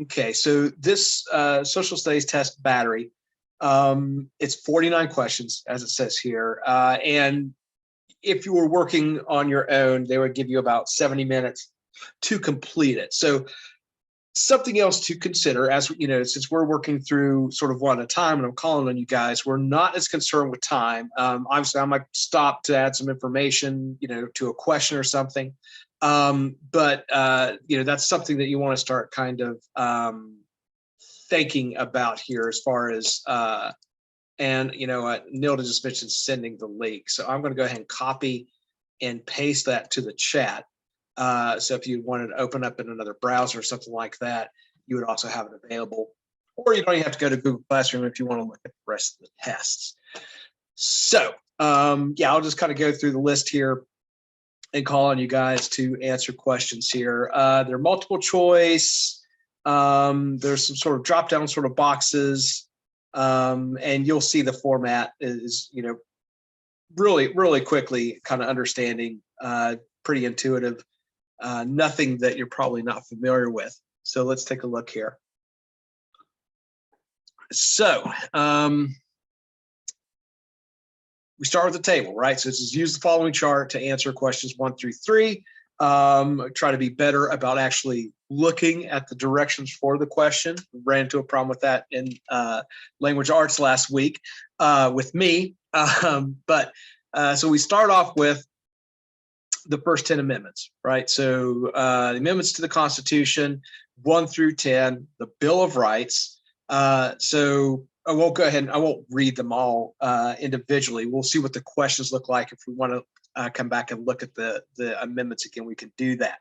Okay, so this social studies test battery, it's 49 questions, as it says here. And if you were working on your own, they would give you about 70 minutes to complete it. So something else to consider, as you know, since we're working through sort of one at a time and I'm calling on you guys, we're not as concerned with time. Obviously I might stop to add some information, you know, to a question or something. But you know, that's something that you want to start kind of thinking about here as far as, and you know, Nilda just mentioned sending the link. So I'm going to go ahead and copy and paste that to the chat. So if you wanted to open up in another browser or something like that, you would also have it available. Or you don't even have to go to Google Classroom if you want to look at the rest of the tests. So yeah, I'll just kind of go through the list here and call on you guys to answer questions here. They're multiple choice. There's some sort of drop down sort of boxes. And you'll see the format is, you know, really quickly kind of understanding, pretty intuitive. Nothing that you're probably not familiar with. So let's take a look here. So we start with the table, right? So this is use the following chart to answer questions 1 through 3. Try to be better about actually looking at the directions for the question. We ran into a problem with that in language arts last week with me. So we start off with the first 10 amendments, right? So the amendments to the Constitution, 1 through 10, the Bill of Rights. So I won't go ahead and I won't read them all individually. We'll see what the questions look like. If we want to come back and look at the amendments again, we can do that.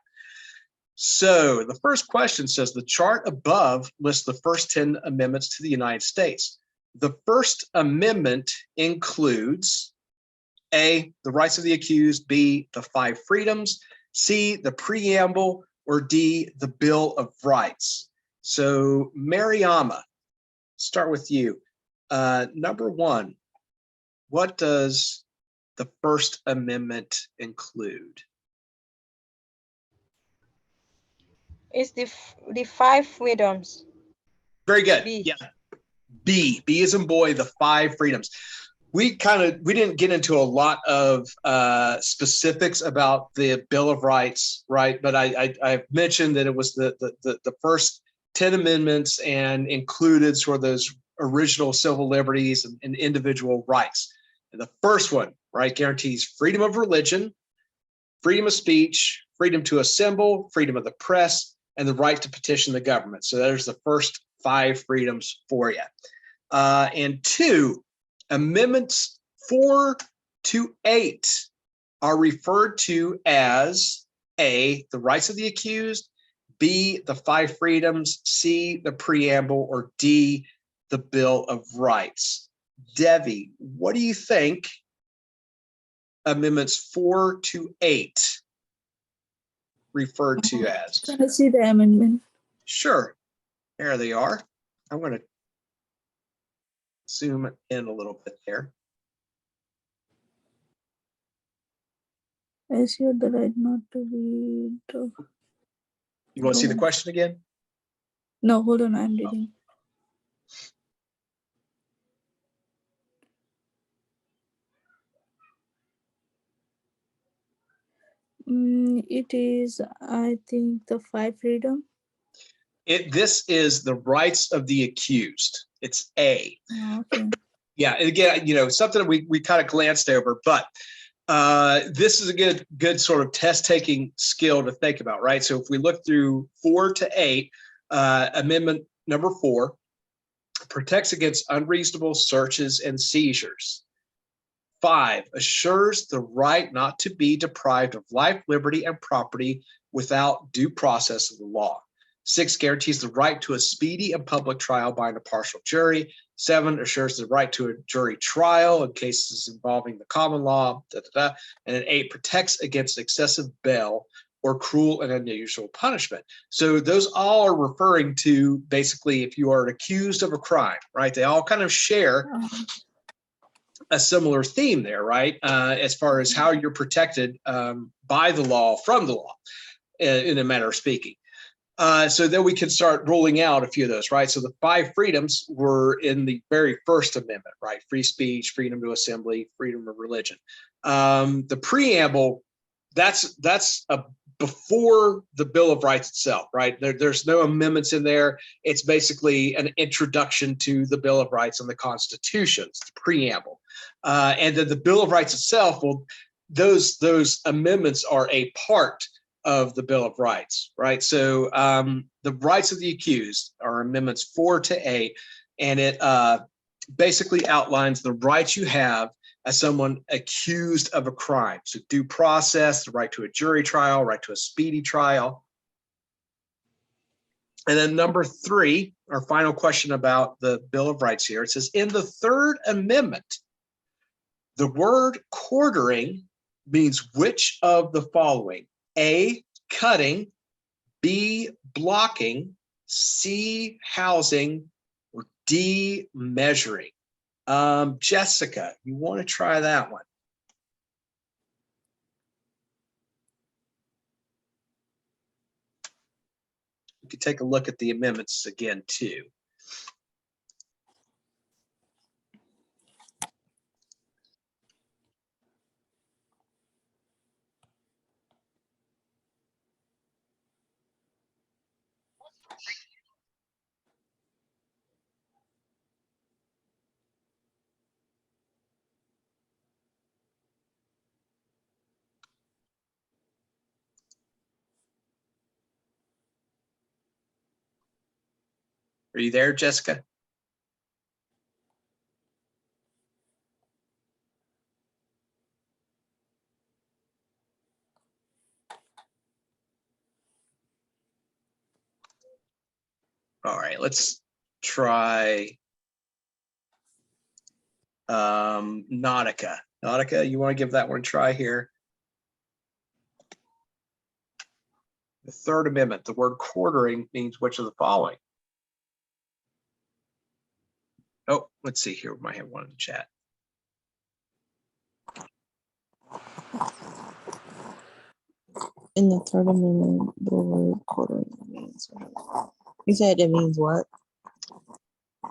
So the first question says the chart above lists the first 10 amendments to the United States. The First Amendment includes A, the rights of the accused, B, the 5 freedoms, C, the preamble, or D, the Bill of Rights. So Mariama, start with you. Number 1, what does the First Amendment include? It's the 5 freedoms. Very good. B. Yeah. B as in boy, the 5 freedoms. We didn't get into a lot of specifics about the Bill of Rights, right? But I mentioned that it was the first 10 amendments and included sort of those original civil liberties and individual rights. And the first one, right, guarantees freedom of religion, freedom of speech, freedom to assemble, freedom of the press, and the right to petition the government. So there's the first 5 freedoms for you. And 2, amendments 4 to 8 are referred to as A, the rights of the accused, B, the 5 freedoms, C, the preamble, or D, the Bill of Rights. Devi, what do you think amendments 4 to 8 referred to as? Can I see the amendment? Sure. There they are. I'm going to zoom in a little bit there. I see the right not to read. You want to see the question again? No, hold on, I'm reading. It is, I think, the 5 freedom. This is the rights of the accused. It's A. Oh, okay. Yeah, and again, you know, something we kind of glanced over, but this is a good sort of test-taking skill to think about, right? So if we look through 4 to 8, amendment number 4 protects against unreasonable searches and seizures. 5 assures the right not to be deprived of life, liberty, and property without due process of the law. 6 guarantees the right to a speedy and public trial by an impartial jury. 7 assures the right to a jury trial in cases involving the common law. And then 8 protects against excessive bail or cruel and unusual punishment. So those all are referring to basically if you are accused of a crime, right? They all kind of share a similar theme there, right? As far as how you're protected by the law, from the law, in a manner of speaking. So then we can start rolling out a few of those, right? So the 5 freedoms were in the very first amendment, right? Free speech, freedom to assembly, freedom of religion. The preamble, that's before the Bill of Rights itself, right? There's no amendments in there. It's basically an introduction to the Bill of Rights and the Constitution. It's the preamble. And then the Bill of Rights itself, well, those amendments are a part of the Bill of Rights, right? So the rights of the accused are amendments 4 to 8, and it basically outlines the rights you have as someone accused of a crime. So due process, the right to a jury trial, right to a speedy trial. And then number 3, our final question about the Bill of Rights here, it says, in the 3rd Amendment, the word quartering means which of the following? A, cutting, B, blocking, C, housing, or D, measuring. Jessica, you want to try that one? We could take a look at the amendments again, too. Are you there, Jessica? All right, let's try Nautica. Nautica, you want to give that one a try here? The 3rd Amendment, the word quartering means which of the following? Oh, let's see here. We might have one in the chat. In the 3rd Amendment, the word quartering means what? You said it means what?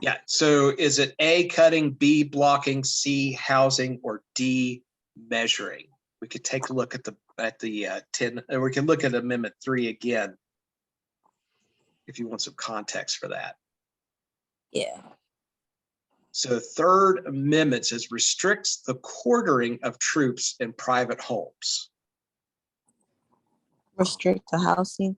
Yeah, so is it A, cutting, B, blocking, C, housing, or D, measuring? We could take a look at the 10, or we can look at Amendment 3 again if you want some context for that. Yeah. So 3rd Amendment says restricts the quartering of troops in private homes. Restrict the housing.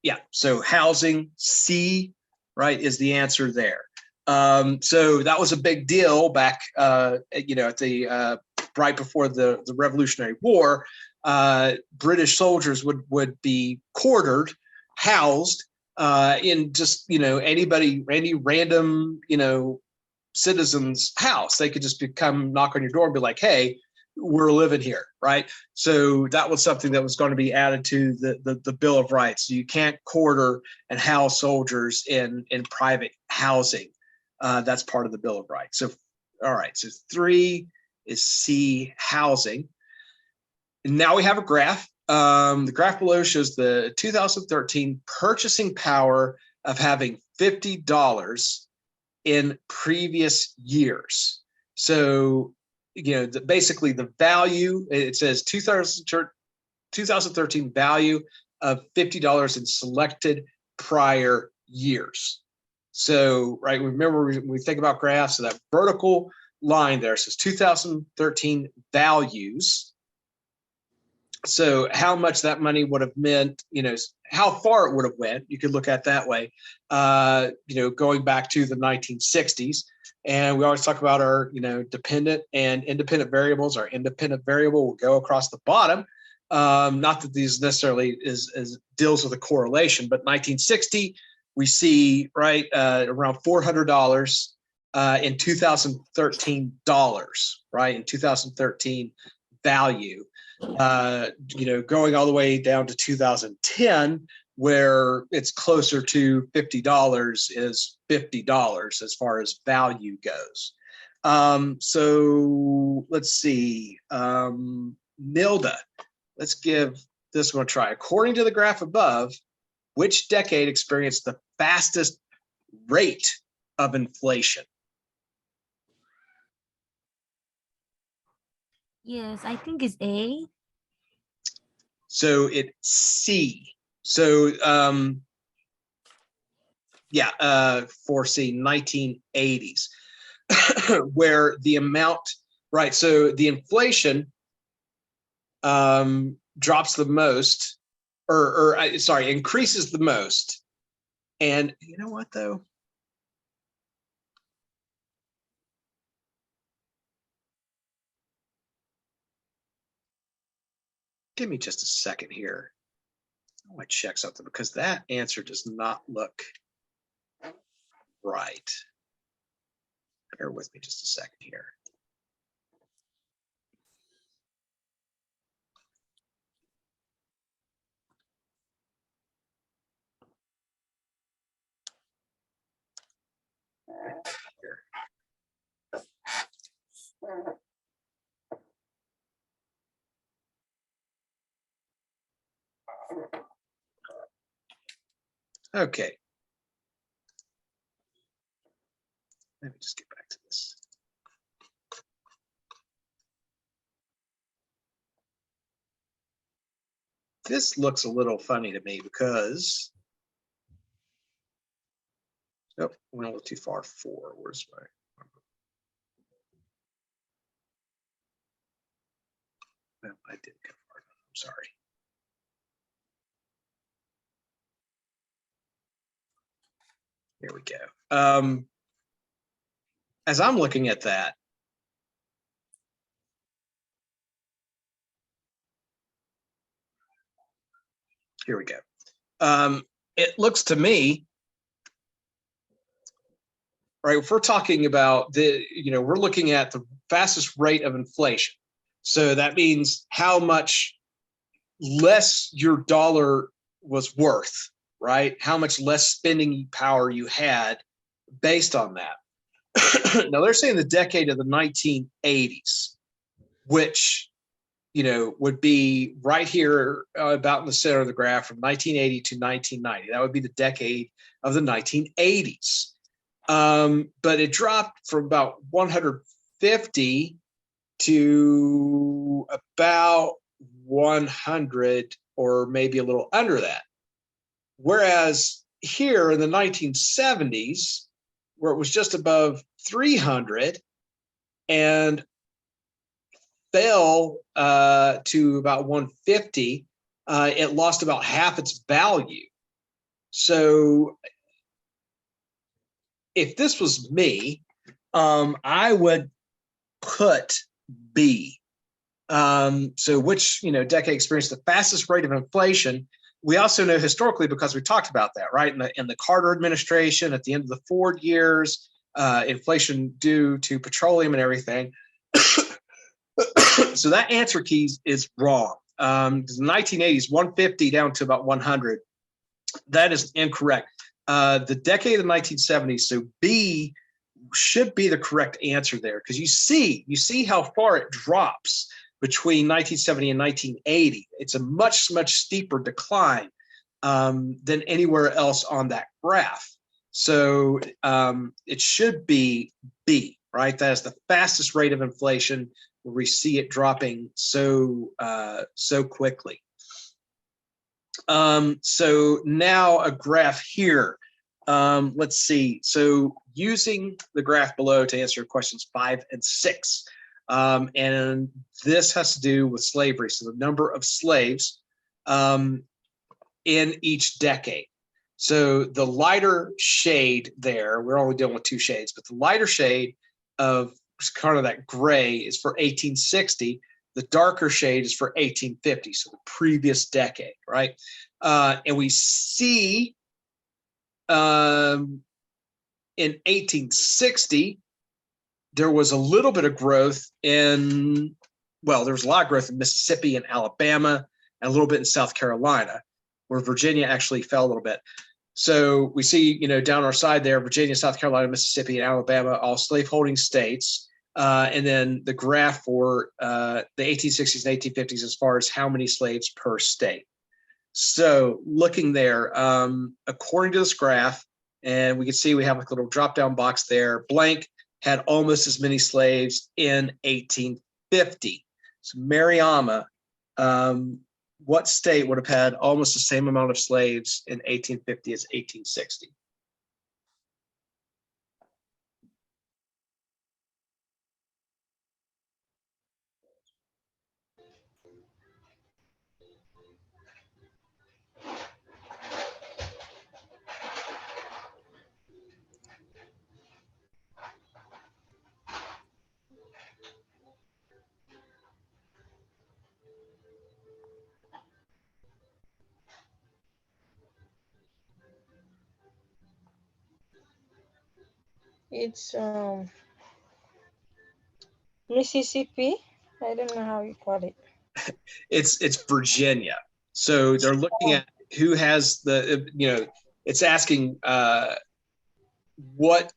Yeah, so housing, C, right, is the answer there. So that was a big deal back, you know, at the right before the Revolutionary War. British soldiers would be quartered, housed in just, you know, any random, you know, citizen's house. They could just come knock on your door and be like, hey, we're living here, right? So that was something that was going to be added to the Bill of Rights. So you can't quarter and house soldiers in private housing. That's part of the Bill of Rights. So, all right, so 3 is C, housing. And now we have a graph. The graph below shows the 2013 purchasing power of having $50 in previous years. So, you know, basically the value, it says 2013 value of $50 in selected prior years. So, right, remember when we think about graphs, so that vertical line there says 2013 values. So how much that money would have meant, you know, how far it would have went, you could look at that way, you know, going back to the 1960s. And we always talk about our, you know, dependent and independent variables. Our independent variable will go across the bottom. Not that these necessarily is deals with a correlation, but 1960, we see, right, around $400 in 2013 dollars, right, in 2013 value. You know, going all the way down to 2010, where it's closer to $50 is $50 as far as value goes. So let's see, Nilda, let's give This one, try. According to the graph above, which decade experienced the fastest rate of inflation? Yes, I think it's A. So it's C. So for C, 1980s, where the amount, right? So the inflation drops the most, increases the most. And you know what though? Give me just a second here. I want to check something because that answer does not look right. Bear with me just a second here. Here. Okay. Let me just get back to this. This looks a little funny to me because, nope, went a little too far. 4, where's my? No, I did go far. I'm sorry. Here we go. As I'm looking at that, here we go. It looks to me, right, if we're talking about we're looking at the fastest rate of inflation. So that means how much less your dollar was worth, right? How much less spending power you had based on that. Now they're saying the decade of the 1980s, which, would be right here about in the center of the graph from 1980 to 1990. That would be the decade of the 1980s. But it dropped from about 150 to about 100 or maybe a little under that. Whereas here in the 1970s, where it was just above 300 and fell to about 150, it lost about half its value. So if this was me, I would put B. So which, decade experienced the fastest rate of inflation? We also know historically, because we talked about that, right? In the Carter administration, at the end of the Ford years, inflation due to petroleum and everything. So that answer keys is wrong. The 1980s, 150 down to about 100. That is incorrect. The decade of the 1970s, so B should be the correct answer there, because you see how far it drops between 1970 and 1980. It's a much, much steeper decline than anywhere else on that graph. So it should be B, right? That is the fastest rate of inflation, where we see it dropping so quickly. So now a graph here. Let's see. So using the graph below to answer questions 5 and 6. And this has to do with slavery. So the number of slaves in each decade. So the lighter shade there, we're only dealing with 2 shades, but the lighter shade of kind of that gray is for 1860. The darker shade is for 1850, so the previous decade, right? And we see in 1860, there was a little bit of growth there was a lot of growth in Mississippi and Alabama, and a little bit in South Carolina, where Virginia actually fell a little bit. So we see, down our side there, Virginia, South Carolina, Mississippi, and Alabama, all slaveholding states. And then the graph for the 1860s and 1850s as far as how many slaves per state. So looking there, according to this graph, and we can see we have a little drop-down box there, blank had almost as many slaves in 1850. So Mariama, what state would have had almost the same amount of slaves in 1850 as 1860? It's Mississippi. I don't know how you call it. It's Virginia. So they're looking at who has the, it's asking what,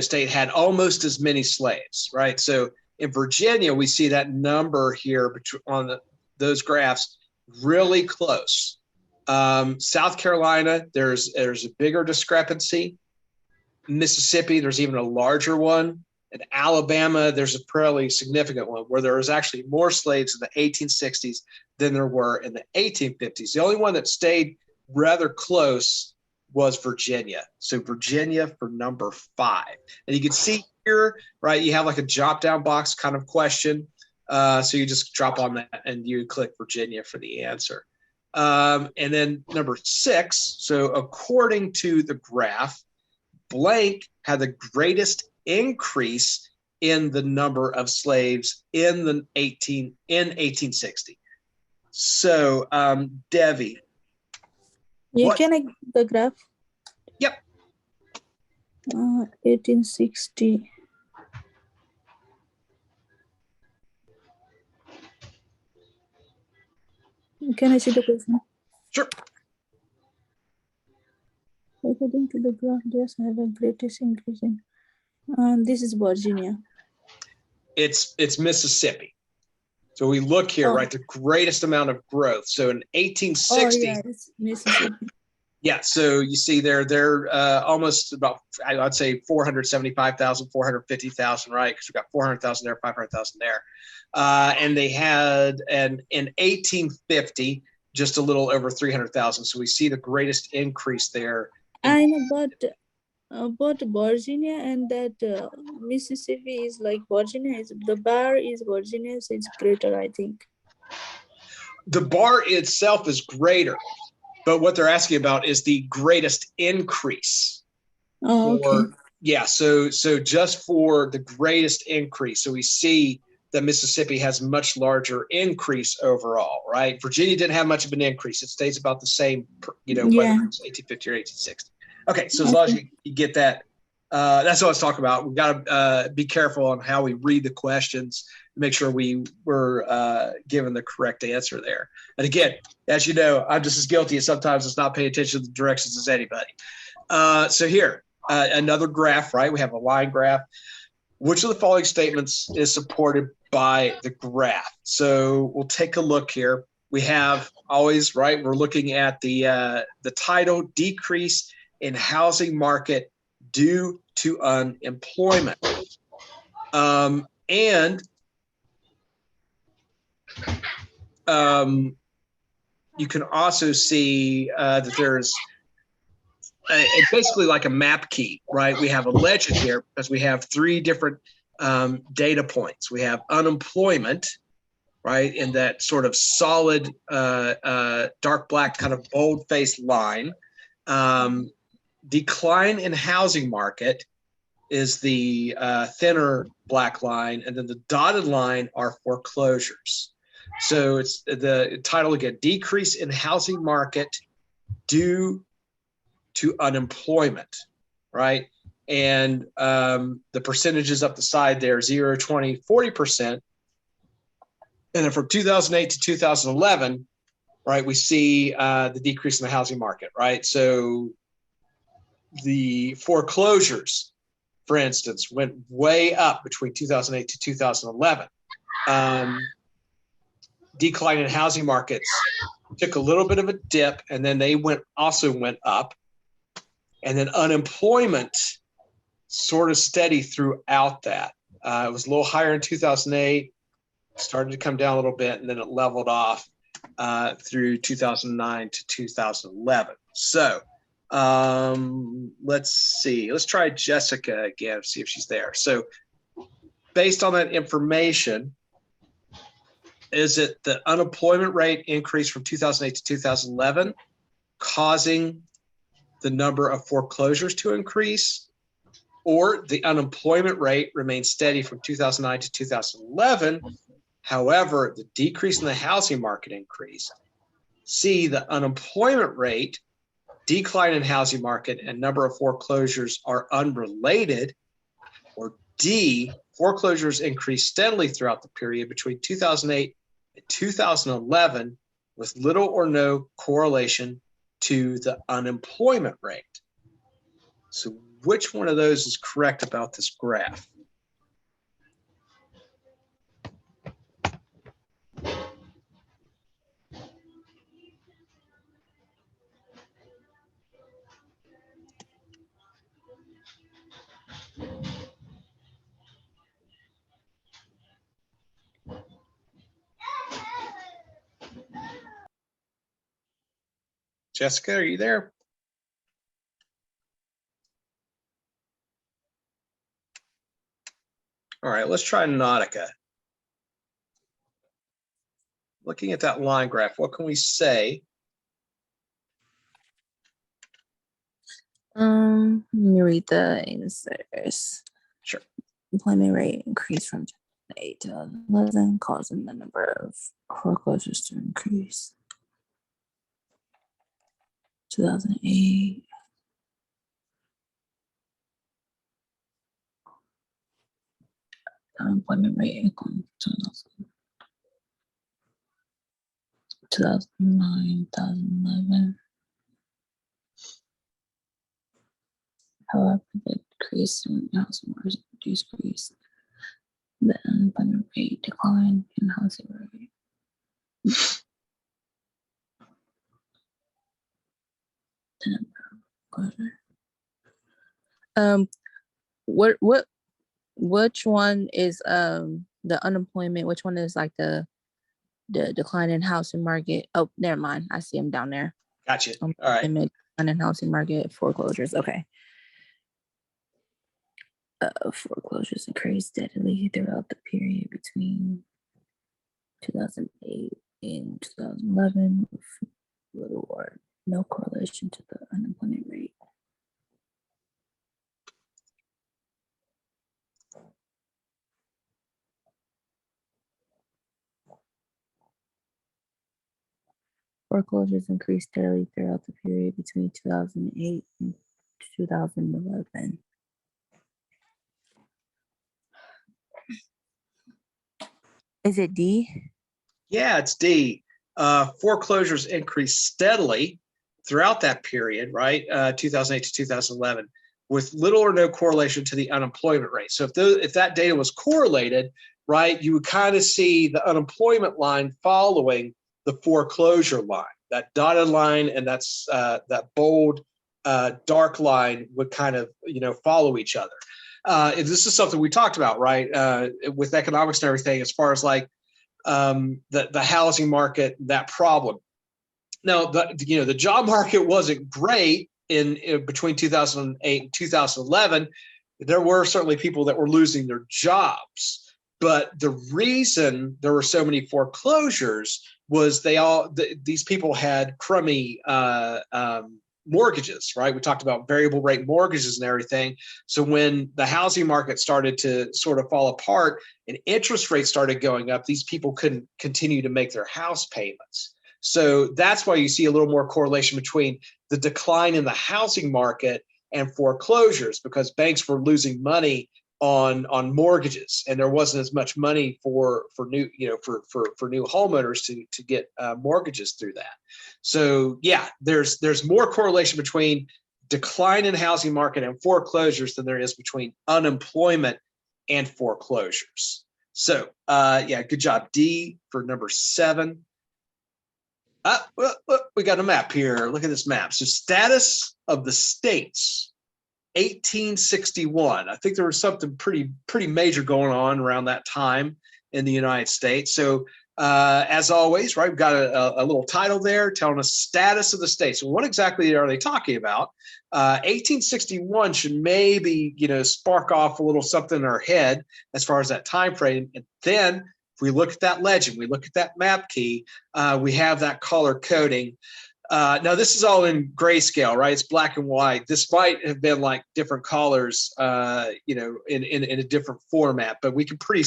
state had almost as many slaves, right? So in Virginia, we see that number here on those graphs really close. South Carolina, there's a bigger discrepancy. Mississippi, there's even a larger one. In Alabama, there's a fairly significant one where there was actually more slaves in the 1860s than there were in the 1850s. The only one that stayed rather close was Virginia. So Virginia for number 5. And you can see here, right, you have like a drop down box kind of question. So you just drop on that and you click Virginia for the answer. And then number 6, so according to the graph, blank had the greatest increase in the number of slaves in 1860. So Devi. You can the graph. Yep. 1860. Can I see the question? Sure. According to the graph, there's have a greatest increase in. This is Virginia. It's Mississippi. So we look here, right? The greatest amount of growth. So in 1860, yeah, it's Mississippi. Yeah, so you see they're almost about, I'd say 475,000, 450,000, right? Because we've got 400,000 there, 500,000 there. And they had, and in 1850, just a little over 300,000. So we see the greatest increase there. I know, but Virginia and that Mississippi is like Virginia is, the bar is Virginia, so it's greater, I think. The bar itself is greater, but what they're asking about is the greatest increase. Oh, okay. Yeah, so just for the greatest increase. So we see that Mississippi has much larger increase overall, right? Virginia didn't have much of an increase. It stays about the same, whether it's 1850 or 1860. Okay, so as long as you get that, that's what I was talking about. We've got to be careful on how we read the questions, make sure we're given the correct answer there. And again, as you know, I'm just as guilty as sometimes as not paying attention to the directions as anybody. So here, another graph, right? We have a line graph. Which of the following statements is supported by the graph? So we'll take a look here. We have always, right, we're looking at the title, decrease in housing market due to unemployment. And you can also see that there's it's basically like a map key, right? We have a legend here because we have 3 different data points. We have unemployment, right, in that sort of solid dark black kind of bold-faced line. Decline in housing market is the thinner black line, and then the dotted line are foreclosures. So it's the title again, decrease in housing market due to unemployment, right? And the percentages up the side there, 0, 20, 40%. And then from 2008 to 2011, right, we see the decrease in the housing market, right? So the foreclosures for instance, went way up between 2008 to 2011. Decline in housing markets took a little bit of a dip, and then they also went up. And then unemployment sort of steady throughout that. It was a little higher in 2008, started to come down a little bit, and then it leveled off through 2009 to 2011. So let's see. Let's try Jessica again, see if she's there. So based on that information, is it the unemployment rate increased from 2008 to 2011 causing the number of foreclosures to increase, or the unemployment rate remained steady from 2009 to 2011? However, the decrease in the housing market increased? C, the unemployment rate, decline in housing market, and number of foreclosures are unrelated? Or D, foreclosures increased steadily throughout the period between 2008 and 2011 with little or no correlation to the unemployment rate? So which one of those is correct about this graph? Jessica, are you there? All right, let's try Nautica. Looking at that line graph, what can we say? Let me read the answers. Sure. Employment rate increased from 2008 to 2011, causing the number of foreclosures to increase. 2008. Unemployment rate increased 2009, 2011. However, the decrease in housing market decreased. The unemployment rate declined in housing rate. The number of closure. Which one is the unemployment? Which one is like the decline in housing market? Oh, never mind. I see them down there. Gotcha. All right. Decline in housing market, foreclosures. Okay. Foreclosures increased steadily throughout the period between 2008 and 2011, with little or no correlation to the unemployment rate. Foreclosures increased steadily throughout the period between 2008 and 2011. Is it D? Yeah, it's D. Foreclosures increased steadily throughout that period, right? 2008 to 2011, with little or no correlation to the unemployment rate. So if that data was correlated, right, you would kind of see the unemployment line following the foreclosure line. That dotted line and that's that bold dark line would kind of, follow each other. This is something we talked about, right, with economics and everything, as far as like the housing market, that problem. Now, the job market wasn't great in between 2008 and 2011. There were certainly people that were losing their jobs, but the reason there were so many foreclosures was these people had crummy mortgages, right? We talked about variable rate mortgages and everything. So when the housing market started to sort of fall apart and interest rates started going up, these people couldn't continue to make their house payments. So that's why you see a little more correlation between the decline in the housing market and foreclosures, because banks were losing money on mortgages, and there wasn't as much money for new for new homeowners to get mortgages through that. So yeah, there's more correlation between decline in housing market and foreclosures than there is between unemployment and foreclosures. So yeah, good job. D for number 7. We got a map here. Look at this map. So status of the states, 1861. I think there was something pretty major going on around that time in the United States. So as always, right, we've got a little title there telling us status of the states. So what exactly are they talking about? 1861 should maybe, spark off a little something in our head as far as that time frame. And then if we look at that legend, we look at that map key, we have that color coding. Now this is all in grayscale, right? It's black and white. This might have been like different colors, in a different format, but we can pretty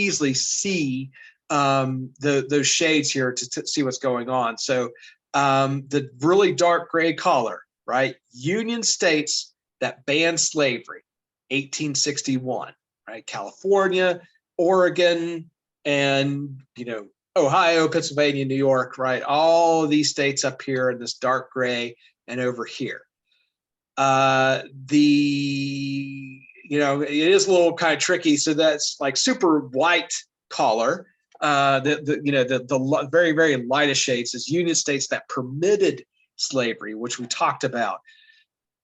easily see those shades here to see what's going on. So the really dark gray color, right? Union states that banned slavery, 1861, right? California, Oregon, and Ohio, Pennsylvania, New York, right? All of these states up here in this dark gray and over here. It is a little kind of tricky. So that's like super white color. The very, very lightest shades is Union states that permitted slavery, which we talked about.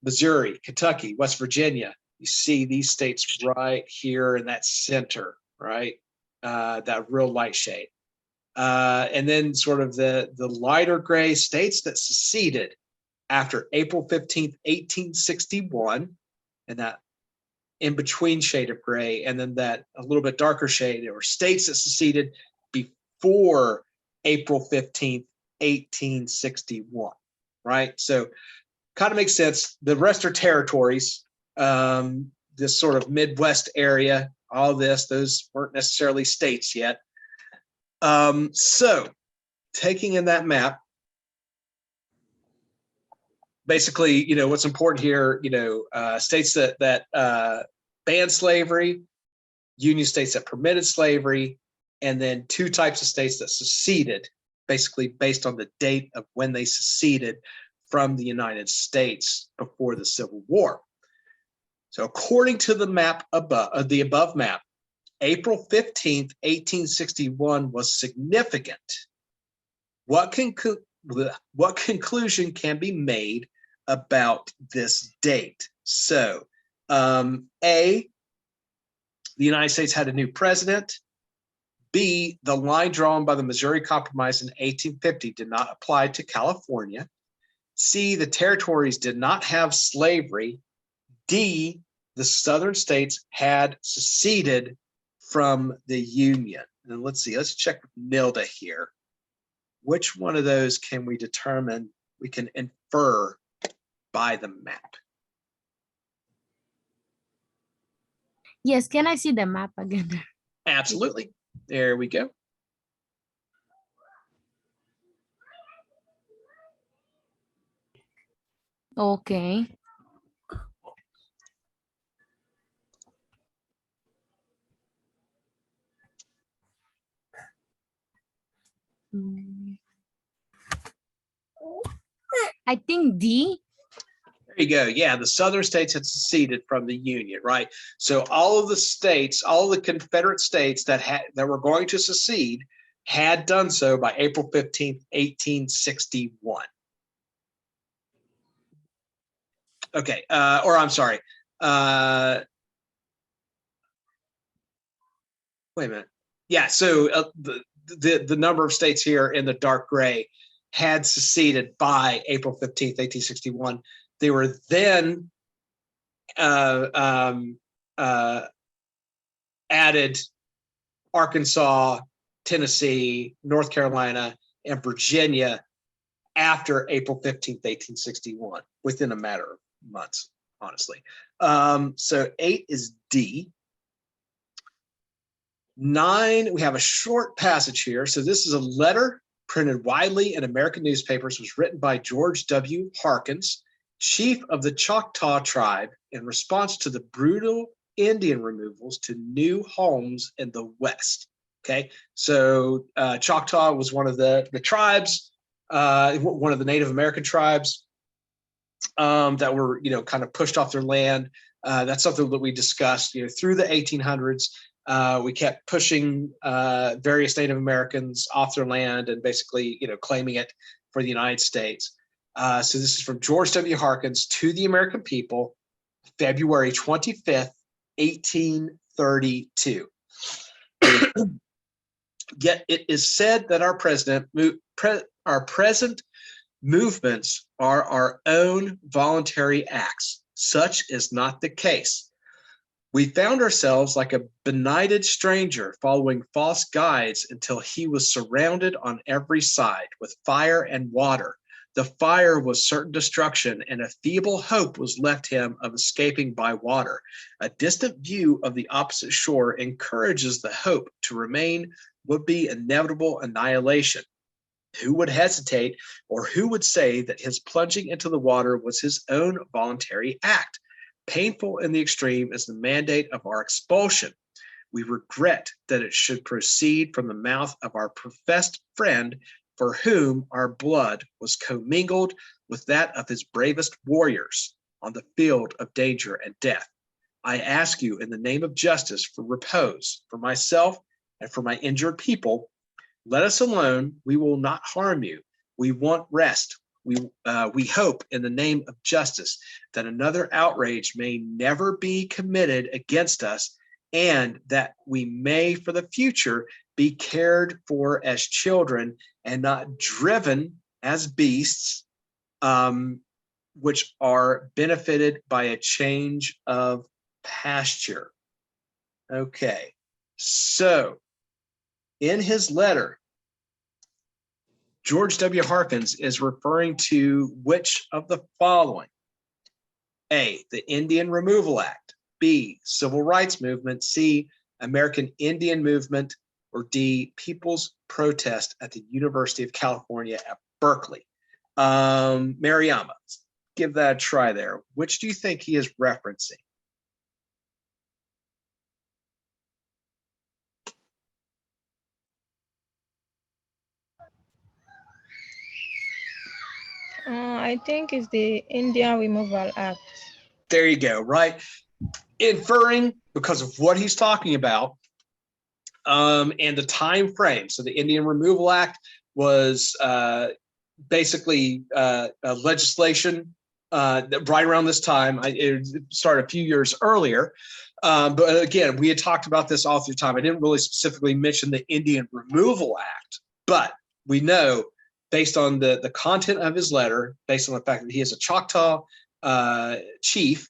Missouri, Kentucky, West Virginia. You see these states right here in that center, right? That real light shade. And then sort of the lighter gray states that seceded after April 15th, 1861, and that in between shade of gray, and then that a little bit darker shade, or states that seceded before April 15th, 1861, right? So kind of makes sense. The rest are territories, this sort of Midwest area, all this, those weren't necessarily states yet. So taking in that map, basically, what's important here, states that banned slavery, Union states that permitted slavery, and then 2 types of states that seceded, basically based on the date of when they seceded from the United States before the Civil War. So according to the map above, the above map, April 15th, 1861 was significant. What conclusion can be made about this date? So, A, the United States had a new president. B, the line drawn by the Missouri Compromise in 1850 did not apply to California. C, the territories did not have slavery. D, the southern states had seceded from the Union. And let's see, let's check with Nilda here. Which one of those can we determine we can infer by the map? Yes, can I see the map again? Absolutely. There we go. Okay. I think D. There you go. Yeah, the southern states had seceded from the Union, right? So all of the states, all of the Confederate states that were going to secede had done so by April 15th, 1861. Okay, or I'm sorry. Wait a minute. Yeah, so the number of states here in the dark gray had seceded by April 15th, 1861. They were then added Arkansas, Tennessee, North Carolina, and Virginia after April 15th, 1861, within a matter of months, honestly. So 8 is D. 9, we have a short passage here. So this is a letter printed widely in American newspapers, was written by George W. Harkins, chief of the Choctaw tribe, in response to the brutal Indian removals to new homes in the West. Okay, so Choctaw was one of the tribes, one of the Native American tribes that were, kind of pushed off their land. That's something that we discussed, through the 1800s. We kept pushing various Native Americans off their land and basically, claiming it for the United States. So this is from George W. Harkins to the American people, February 25th, 1832. Yet it is said that our present movements are our own voluntary acts. Such is not the case. We found ourselves like a benighted stranger following false guides until he was surrounded on every side with fire and water. The fire was certain destruction, and a feeble hope was left him of escaping by water. A distant view of the opposite shore encourages the hope to remain would be inevitable annihilation. Who would hesitate, or who would say that his plunging into the water was his own voluntary act? Painful in the extreme is the mandate of our expulsion. We regret that it should proceed from the mouth of our professed friend, for whom our blood was commingled with that of his bravest warriors on the field of danger and death. I ask you in the name of justice for repose, for myself and for my injured people. Let us alone. We will not harm you. We want rest. We hope in the name of justice that another outrage may never be committed against us, and that we may for the future be cared for as children and not driven as beasts, which are benefited by a change of pasture. Okay, so in his letter, George W. Harkins is referring to which of the following? A, the Indian Removal Act. B, Civil Rights Movement. C, American Indian Movement. Or D, People's Protest at the University of California at Berkeley. Mariama, let's give that a try there. Which do you think he is referencing? I think it's the Indian Removal Act. There you go, right? Inferring because of what he's talking about, and the time frame. So the Indian Removal Act was basically legislation right around this time. It started a few years earlier. But again, we had talked about this all through time. I didn't really specifically mention the Indian Removal Act, but we know based on the content of his letter, based on the fact that he is a Choctaw chief,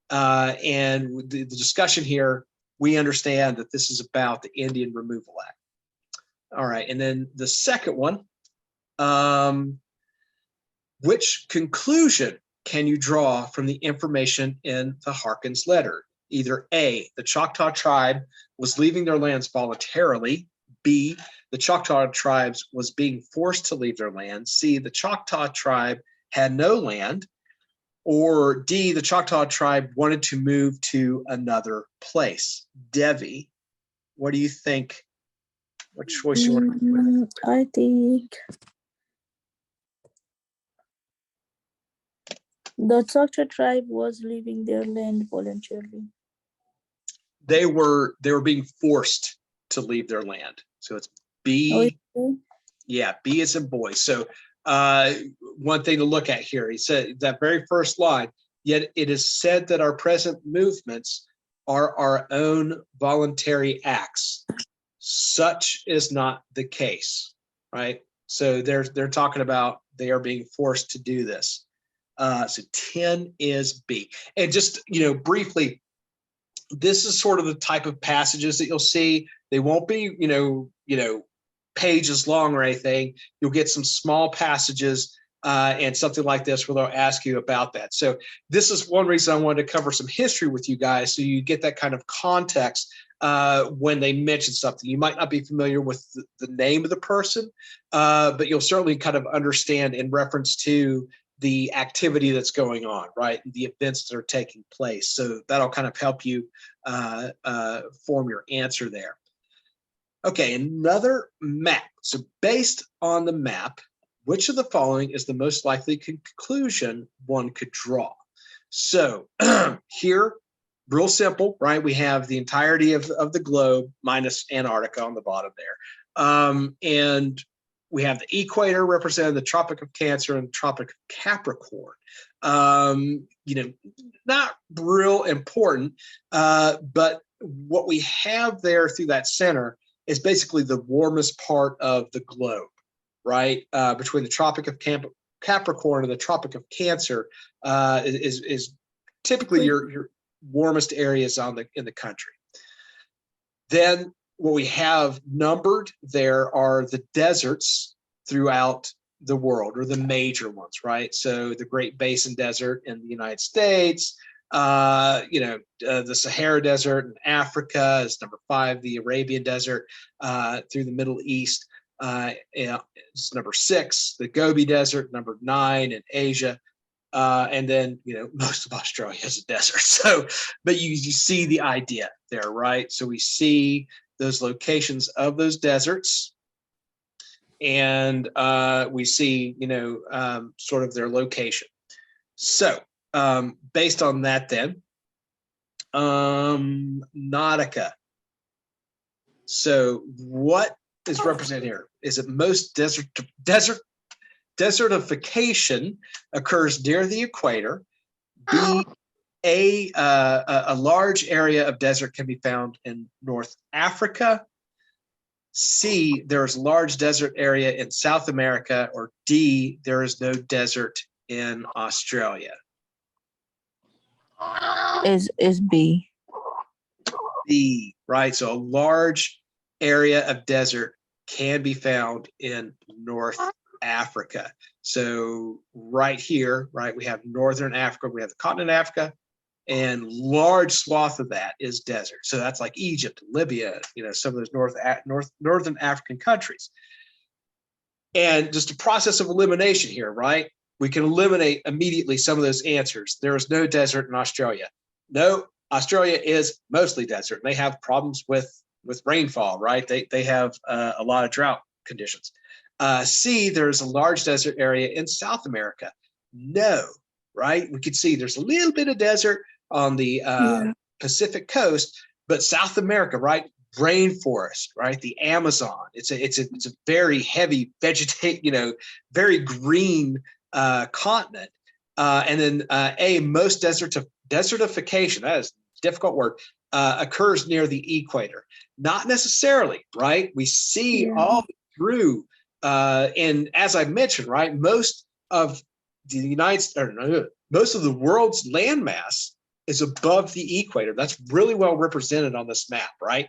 and the discussion here, we understand that this is about the Indian Removal Act. All right, and then the second one, which conclusion can you draw from the information in the Harkins letter? Either A, the Choctaw tribe was leaving their lands voluntarily. B, the Choctaw tribes was being forced to leave their land. C, the Choctaw tribe had no land. Or D, the Choctaw tribe wanted to move to another place. Devi, what do you think? What choice you want to go with? I think the Choctaw tribe was leaving their land voluntarily. They were being forced to leave their land. So it's B. Okay. Yeah, B is in boy. So one thing to look at here, he said that very first line, yet it is said that our present movements are our own voluntary acts. Such is not the case, right? So they're talking about they are being forced to do this. So 10 is B. And just, briefly, this is sort of the type of passages that you'll see. They won't be, pages long or anything. You'll get some small passages and something like this where they'll ask you about that. So this is one reason I wanted to cover some history with you guys, so you get that kind of context when they mention something. You might not be familiar with the name of the person, but you'll certainly kind of understand in reference to the activity that's going on, right? The events that are taking place. So that'll kind of help you form your answer there. Okay, another map. So based on the map, which of the following is the most likely conclusion one could draw? So here, real simple, right? We have the entirety of the globe minus Antarctica on the bottom there. And we have the equator representing the Tropic of Cancer and Tropic of Capricorn. Not real important, but what we have there through that center is basically the warmest part of the globe, right? Between the Tropic of Capricorn and the Tropic of Cancer is typically your warmest areas in the country. Then what we have numbered there are the deserts throughout the world, or the major ones, right? So the Great Basin Desert in the United States, the Sahara Desert in Africa is number 5, the Arabian Desert through the Middle East is number 6, the Gobi Desert, number 9 in Asia. And then, most of Australia is a desert. So, but you see the idea there, right? So we see those locations of those deserts, and we see, sort of their location. So based on that then, Nautica. So what is represented here? Is it most desertification occurs near the equator? B, a large area of desert can be found in North Africa. C, there is a large desert area in South America. Or D, there is no desert in Australia. Is B. B, right? So a large area of desert can be found in North Africa. So right here, right, we have Northern Africa, we have the continent of Africa, and large swath of that is desert. So that's like Egypt, Libya, some of those northern African countries. And just a process of elimination here, right? We can eliminate immediately some of those answers. There is no desert in Australia. No, Australia is mostly desert. They have problems with rainfall, right? They have a lot of drought conditions. C, there's a large desert area in South America. No, right? We could see there's a little bit of desert on the Pacific coast, but South America, right? Rainforest, right? The Amazon. It's a very heavy very green continent. And then A, most desertification, that is a difficult word, occurs near the equator. Not necessarily, right? We see all through, and as I mentioned, right, most of the most of the world's landmass is above the equator. That's really well represented on this map, right?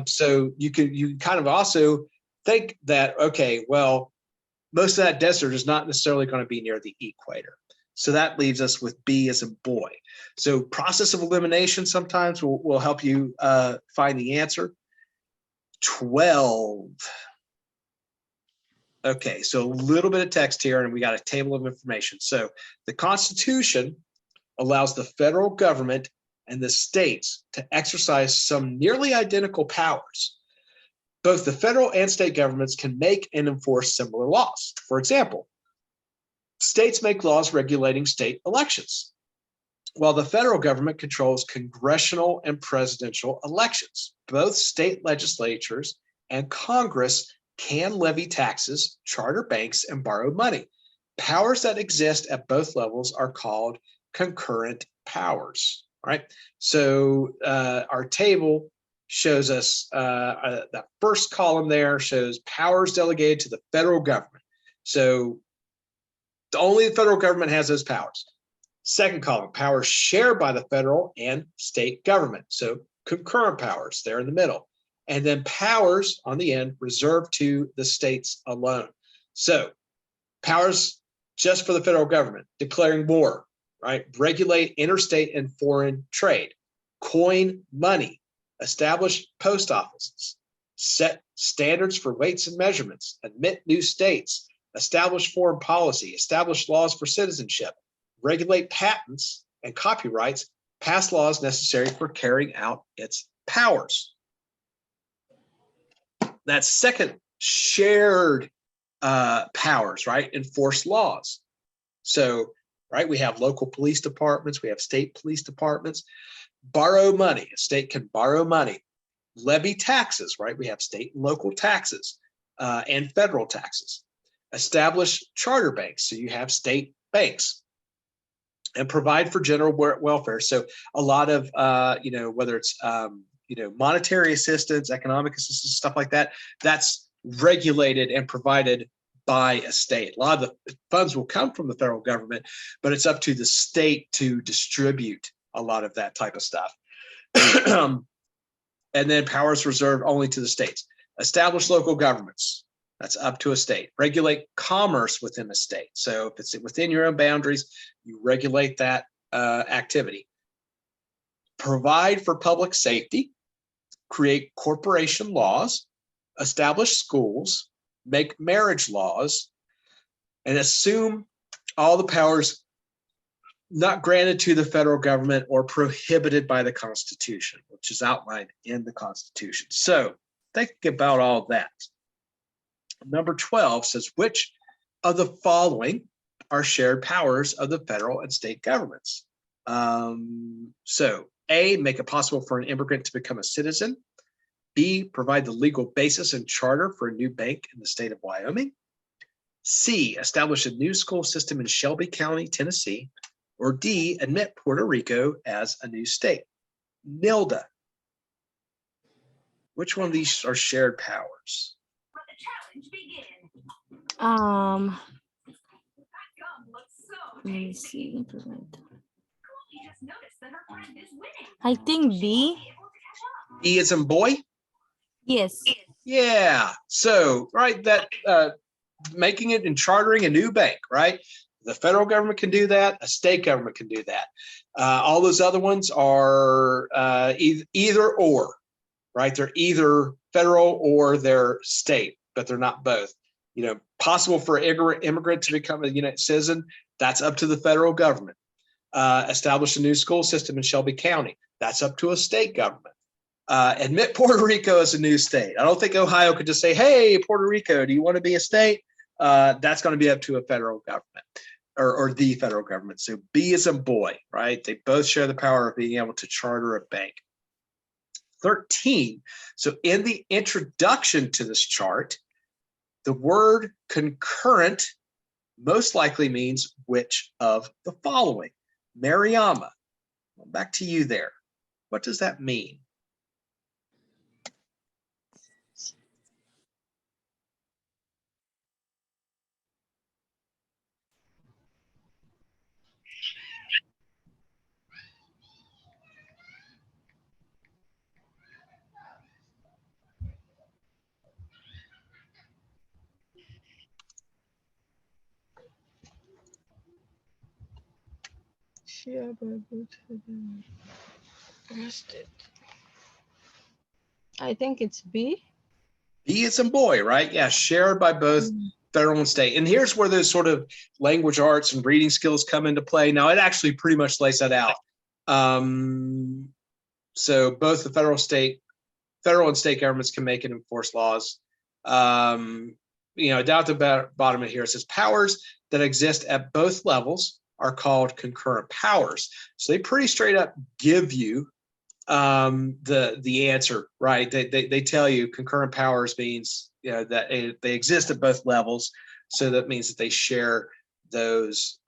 So you kind of also think that, okay, well, most of that desert is not necessarily going to be near the equator. So that leaves us with B as in boy. So process of elimination sometimes will help you find the answer. 12. Okay, so a little bit of text here, and we got a table of information. So the Constitution allows the federal government and the states to exercise some nearly identical powers. Both the federal and state governments can make and enforce similar laws. For example, states make laws regulating state elections, while the federal government controls congressional and presidential elections. Both state legislatures and Congress can levy taxes, charter banks, and borrow money. Powers that exist at both levels are called concurrent powers. All right. So our table shows us that first column there shows powers delegated to the federal government. So only the federal government has those powers. Second column, powers shared by the federal and state government. So concurrent powers there in the middle. And then powers on the end reserved to the states alone. So powers just for the federal government, declaring war, right? Regulate interstate and foreign trade, coin money, establish post offices, set standards for weights and measurements, admit new states, establish foreign policy, establish laws for citizenship, regulate patents and copyrights, pass laws necessary for carrying out its powers. That second shared powers, right? Enforce laws. So, right, we have local police departments, we have state police departments. Borrow money, a state can borrow money. Levy taxes, right? We have state and local taxes and federal taxes. Establish charter banks, so you have state banks. And provide for general welfare. So a lot of, whether it's, monetary assistance, economic assistance, stuff like that, that's regulated and provided by a state. A lot of the funds will come from the federal government, but it's up to the state to distribute a lot of that type of stuff. And then powers reserved only to the states. Establish local governments. That's up to a state. Regulate commerce within a state. So if it's within your own boundaries, you regulate that activity. Provide for public safety. Create corporation laws. Establish schools. Make marriage laws. And assume all the powers not granted to the federal government or prohibited by the Constitution, which is outlined in the Constitution. So think about all that. Number 12 says, which of the following are shared powers of the federal and state governments? So A, make it possible for an immigrant to become a citizen. B, provide the legal basis and charter for a new bank in the state of Wyoming. C, establish a new school system in Shelby County, Tennessee. Or D, admit Puerto Rico as a new state. Nilda, which one of these are shared powers? Let me see. I think B. B as in boy? Yes. Yeah. So, right, that making it and chartering a new bank, right? The federal government can do that. A state government can do that. All those other ones are either or, right? They're either federal or they're state, but they're not both. Possible for an immigrant to become a United citizen, that's up to the federal government. Establish a new school system in Shelby County, that's up to a state government. Admit Puerto Rico as a new state. I don't think Ohio could just say, hey, Puerto Rico, do you want to be a state? That's going to be up to a federal government or the federal government. So B is a boy, right? They both share the power of being able to charter a bank. 13. So in the introduction to this chart, the word concurrent most likely means which of the following? Mariama, back to you there. What does that mean? I think it's B. B is in boy, right? Yeah, shared by both federal and state. And here's where those sort of language arts and reading skills come into play. Now, it actually pretty much lays that out. So both the federal and state governments can make and enforce laws. Down at the bottom of here, it says powers that exist at both levels are called concurrent powers. So they pretty straight up give you the answer, right? They tell you concurrent powers means that they exist at both levels. So that means that they share those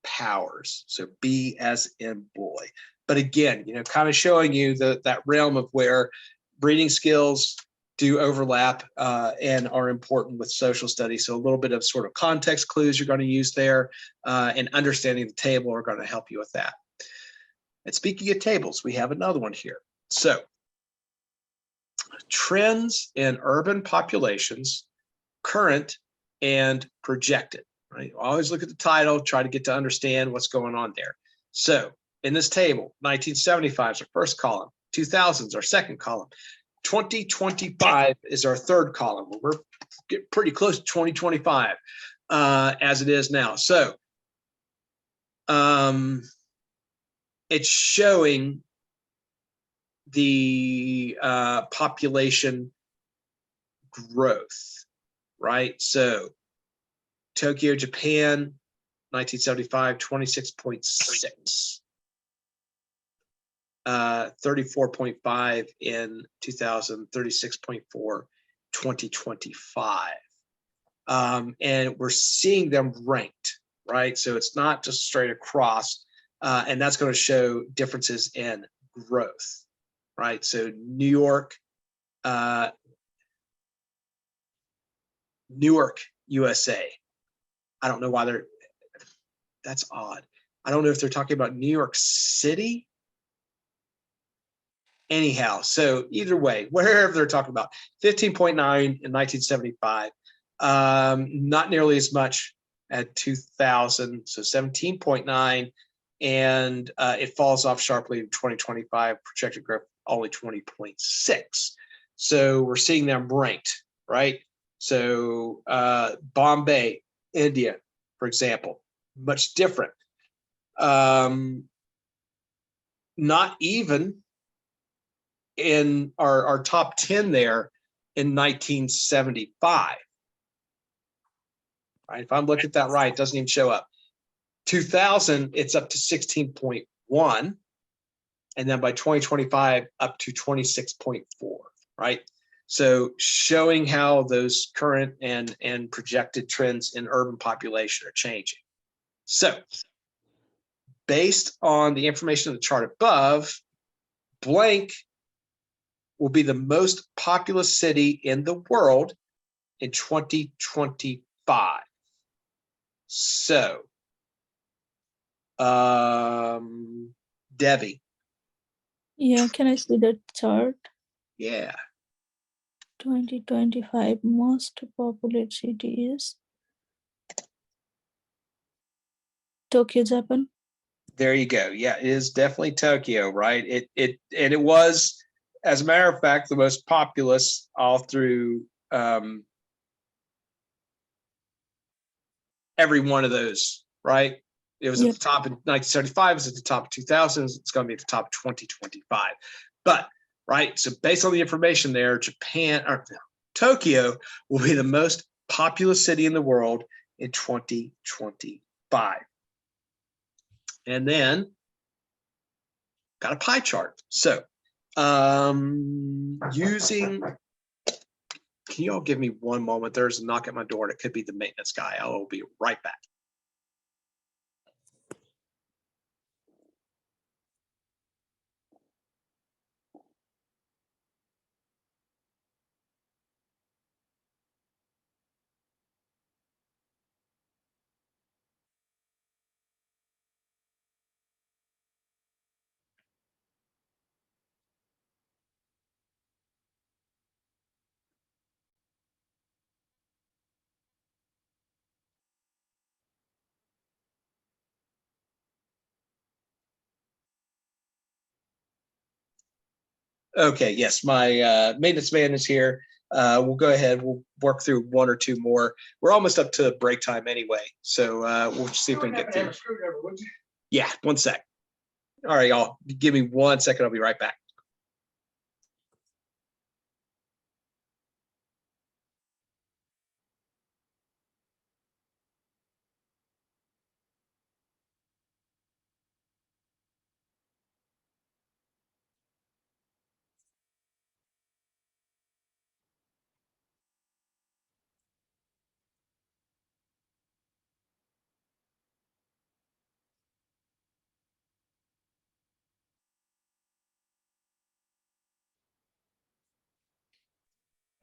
powers. So B as in boy. But again, kind of showing you that realm of where reading skills do overlap and are important with social studies. So a little bit of sort of context clues you're going to use there and understanding the table are going to help you with that. And speaking of tables, we have another one here. So trends in urban populations, current and projected, right? Always look at the title, try to get to understand what's going on there. So in this table, 1975 is our first column, 2000s our second column, 2025 is our third column. We're getting pretty close to 2025 as it is now. So it's showing the population growth. right? So Tokyo, Japan, 1975, 26.6. 34.5 in 2000, 36.4, 2025. And we're seeing them ranked, right? So it's not just straight across, and that's going to show differences in growth, right? So Newark, USA. I don't know why that's odd. I don't know if they're talking about New York City. Anyhow, so either way, wherever they're talking about, 15.9 in 1975, not nearly as much at 2000, so 17.9, and it falls off sharply in 2025, projected growth only 20.6. So we're seeing them ranked, right? So Bombay, India, for example, much different. Not even in our top 10 there in 1975. Right? If I'm looking at that right, it doesn't even show up. 2000, it's up to 16.1. And then by 2025, up to 26.4, right? So showing how those current and projected trends in urban population are changing. So based on the information in the chart above, blank will be the most populous city in the world in 2025. So, Debbie. Yeah, can I see the chart? Yeah. 2025 most populated city is Tokyo, Japan. There you go. Yeah, it is definitely Tokyo, right? It was, as a matter of fact, the most populous all through every one of those, right? It was at the top in 1975, it was at the top of 2000s, it's going to be at the top of 2025. But, right, so based on the information there, Tokyo will be the most populous city in the world in 2025. And then got a pie chart. So using, can you all give me one moment? There's a knock at my door and it could be the maintenance guy. I will be right back. Okay, yes, my maintenance man is here. We'll go ahead. We'll work through one or two more. We're almost up to break time anyway, so we'll see if we can get through. Yeah, one sec. All right, y'all. Give me 1 second. I'll be right back.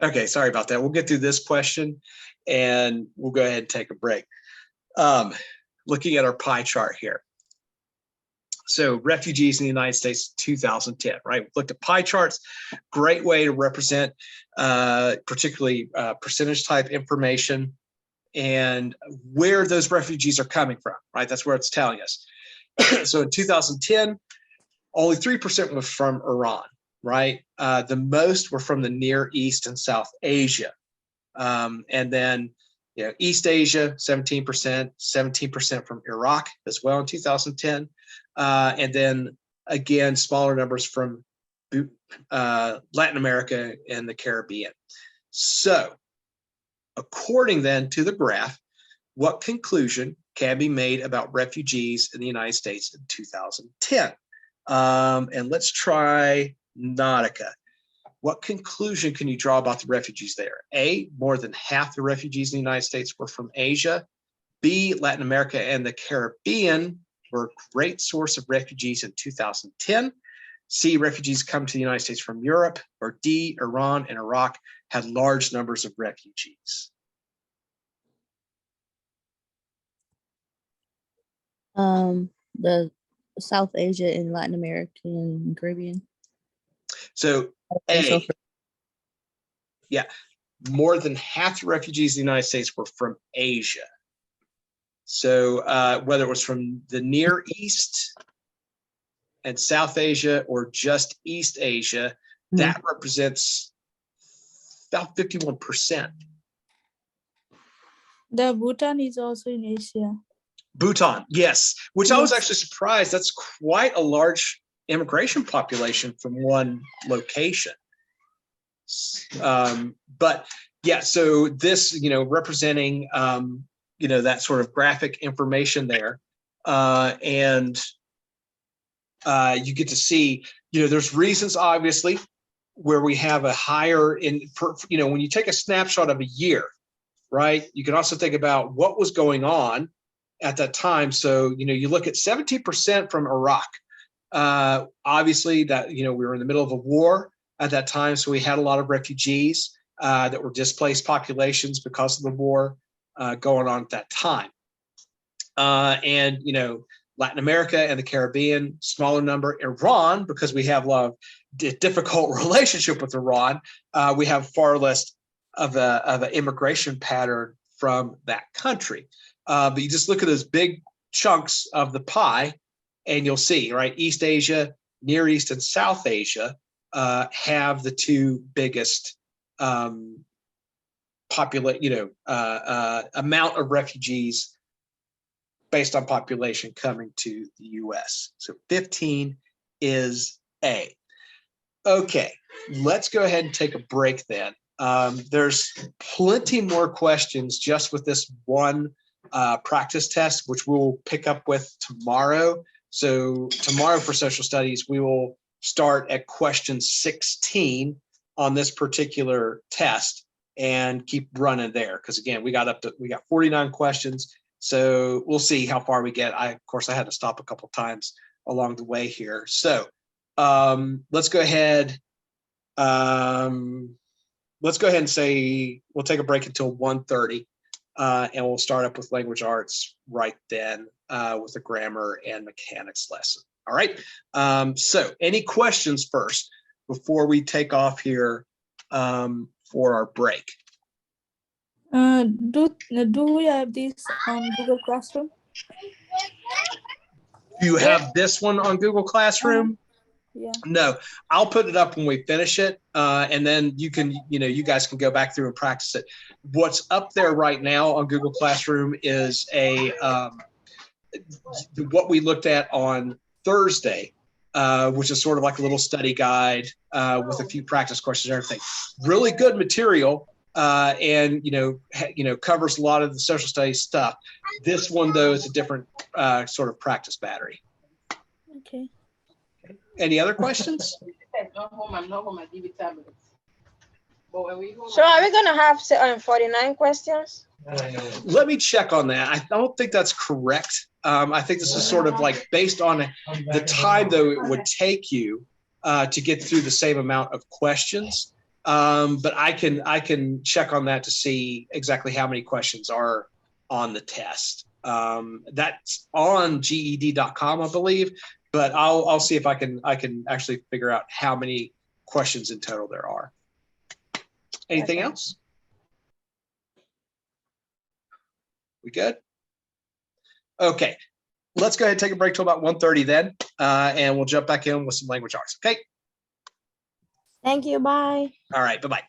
Okay, sorry about that. We'll get through this question and we'll go ahead and take a break. Looking at our pie chart here. So refugees in the United States, 2010, right? We looked at pie charts, great way to represent particularly percentage type information and where those refugees are coming from, right? That's where it's telling us. So in 2010, only 3% was from Iran, right? The most were from the Near East and South Asia. And then East Asia, 17%, 17% from Iraq as well in 2010. And then again, smaller numbers from Latin America and the Caribbean. So according then to the graph, what conclusion can be made about refugees in the United States in 2010? And let's try Nautica. What conclusion can you draw about the refugees there? A, more than half the refugees in the United States were from Asia. B, Latin America and the Caribbean were a great source of refugees in 2010. C, refugees come to the United States from Europe. Or D, Iran and Iraq had large numbers of refugees. The South Asia and Latin America and Caribbean. So So A, yeah, more than half the refugees in the United States were from Asia. So whether it was from the Near East and South Asia or just East Asia, that represents about 51%. The Bhutan is also in Asia. Bhutan, yes, which I was Yes. actually surprised. That's quite a large immigration population from one location. But yeah, so this, representing, that sort of graphic information there. And you get to see, there's reasons, obviously, where we have a higher when you take a snapshot of a year, right? You can also think about what was going on at that time. So, you look at 17% from Iraq. Obviously that, we were in the middle of a war at that time. So we had a lot of refugees that were displaced populations because of the war going on at that time. And, Latin America and the Caribbean, smaller number. Iran, because we have a lot of difficult relationship with Iran, we have far less of an immigration pattern from that country. But you just look at those big chunks of the pie and you'll see, right? East Asia, Near East, and South Asia have the two biggest amount of refugees based on population coming to the US. So 15 is A. Okay, let's go ahead and take a break then. There's plenty more questions just with this one practice test, which we'll pick up with tomorrow. So tomorrow for social studies, we will start at question 16 on this particular test and keep running there. Because again, we got 49 questions. So we'll see how far we get. Of course, I had to stop a couple times along the way here. So let's go ahead. Let's go ahead and say we'll take a break until 1:30. And we'll start up with language arts right then with the grammar and mechanics lesson. All right. So any questions first before we take off here for our break? Do we have this on Google Classroom? Do you have this one on Google Classroom? Yeah. No, I'll put it up when we finish it. And then you guys can go back through and practice it. What's up there right now on Google Classroom is what we looked at on Thursday, which is sort of like a little study guide with a few practice questions and everything. Really good material and, covers a lot of the social studies stuff. This one, though, is a different sort of practice battery. Okay. Any other questions? So are we gonna have 49 questions? Let me check on that. I don't think that's correct. I think this is sort of like based on the time, though, it would take you to get through the same amount of questions. But I can check on that to see exactly how many questions are on the test. That's on GED.com, I believe. But I'll see if I can actually figure out how many questions in total there are. Anything else? We good? Okay, let's go ahead and take a break till about 1:30 then, and we'll jump back in with some language arts. Okay. Thank you. Bye. All right. Bye-bye.